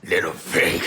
little pig.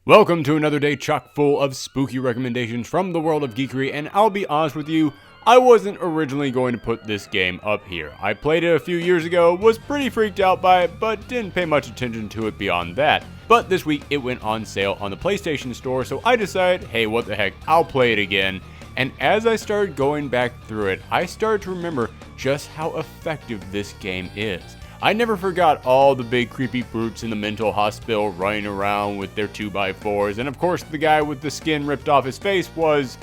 Welcome to another day chock full of spooky recommendations from the world of geekery, and I'll be honest with you, I wasn't originally going to put this game up here. I played it a few years ago, was pretty freaked out by it, but didn't pay much attention to it beyond that. But this week it went on sale on the PlayStation Store, so I decided, hey, what the heck, I'll play it again. And as I started going back through it, I started to remember just how effective this game is. I never forgot all the big creepy brutes in the mental hospital running around with their 2x4s, and of course the guy with the skin ripped off his face was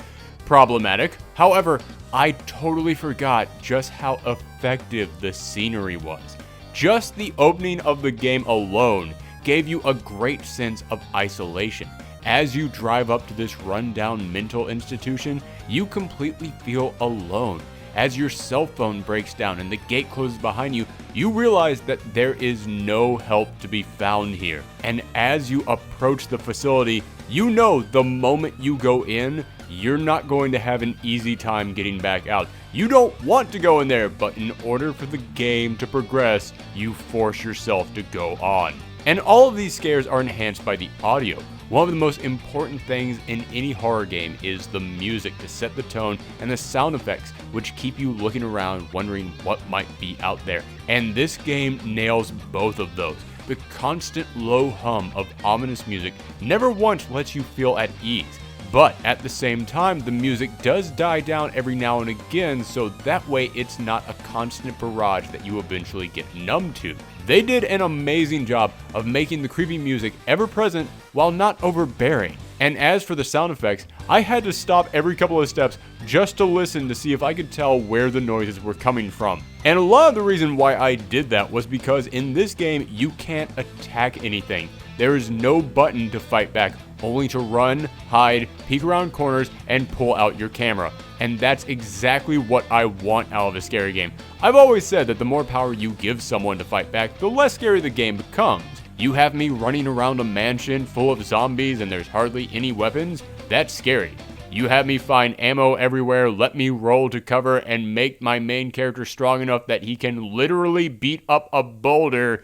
problematic. However, I totally forgot just how effective the scenery was. Just the opening of the game alone gave you a great sense of isolation. As you drive up to this rundown mental institution, you completely feel alone. As your cell phone breaks down and the gate closes behind you, you realize that there is no help to be found here. And as you approach the facility, you know the moment you go in, you're not going to have an easy time getting back out. You don't want to go in there, but in order for the game to progress, you force yourself to go on. And all of these scares are enhanced by the audio. One of the most important things in any horror game is the music to set the tone and the sound effects, which keep you looking around wondering what might be out there. And this game nails both of those. The constant low hum of ominous music never once lets you feel at ease. But at the same time, the music does die down every now and again, so that way it's not a constant barrage that you eventually get numb to. They did an amazing job of making the creepy music ever present while not overbearing. And as for the sound effects, I had to stop every couple of steps just to listen to see if I could tell where the noises were coming from. And a lot of the reason why I did that was because in this game, you can't attack anything. There is no button to fight back, only to run, hide, peek around corners, and pull out your camera. And that's exactly what I want out of a scary game. I've always said that the more power you give someone to fight back, the less scary the game becomes. You have me running around a mansion full of zombies and there's hardly any weapons? That's scary. You have me find ammo everywhere, let me roll to cover, and make my main character strong enough that he can literally beat up a boulder.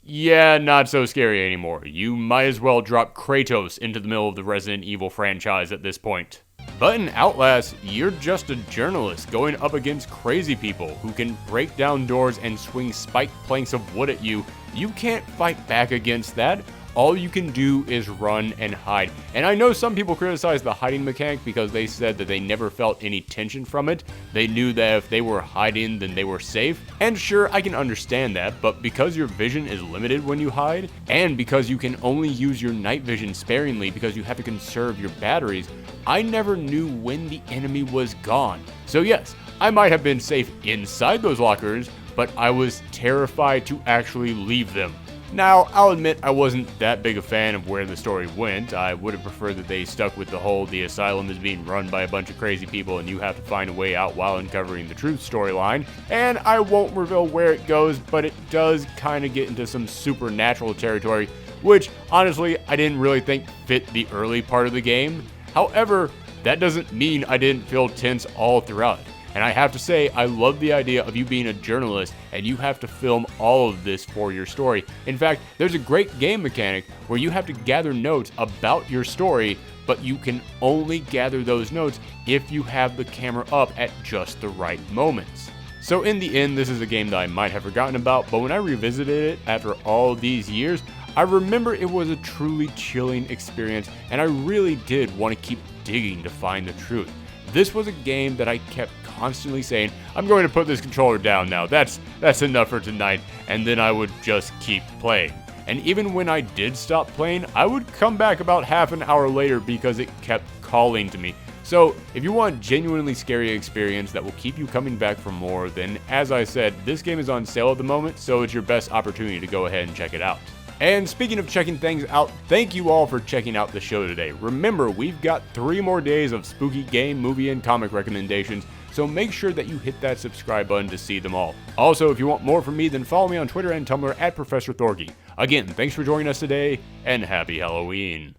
Yeah, not so scary anymore. You might as well drop Kratos into the middle of the Resident Evil franchise at this point. But in Outlast, you're just a journalist going up against crazy people who can break down doors and swing spiked planks of wood at you. You can't fight back against that. All you can do is run and hide. And I know some people criticize the hiding mechanic because they said that they never felt any tension from it. They knew that if they were hiding, then they were safe. And sure, I can understand that, but because your vision is limited when you hide, and because you can only use your night vision sparingly because you have to conserve your batteries, I never knew when the enemy was gone. So yes, I might have been safe inside those lockers, but I was terrified to actually leave them. Now, I'll admit I wasn't that big a fan of where the story went. I would have preferred that they stuck with the asylum is being run by a bunch of crazy people and you have to find a way out while uncovering the truth storyline. And I won't reveal where it goes, but it does kind of get into some supernatural territory, which honestly I didn't really think fit the early part of the game. However, that doesn't mean I didn't feel tense all throughout it. And I have to say, I love the idea of you being a journalist and you have to film all of this for your story. In fact, there's a great game mechanic where you have to gather notes about your story, but you can only gather those notes if you have the camera up at just the right moments. So in the end, this is a game that I might have forgotten about, but when I revisited it after all these years, I remember it was a truly chilling experience and I really did want to keep digging to find the truth. This was a game that I kept constantly saying, I'm going to put this controller down now, that's enough for tonight, and then I would just keep playing. And even when I did stop playing, I would come back about half an hour later because it kept calling to me. So if you want a genuinely scary experience that will keep you coming back for more, then as I said, this game is on sale at the moment, so it's your best opportunity to go ahead and check it out. And speaking of checking things out, thank you all for checking out the show today. Remember, we've got 3 more days of spooky game, movie, and comic recommendations, so make sure that you hit that subscribe button to see them all. Also, if you want more from me, then follow me on Twitter and Tumblr at Professor Thorgy. Again, thanks for joining us today, and happy Halloween.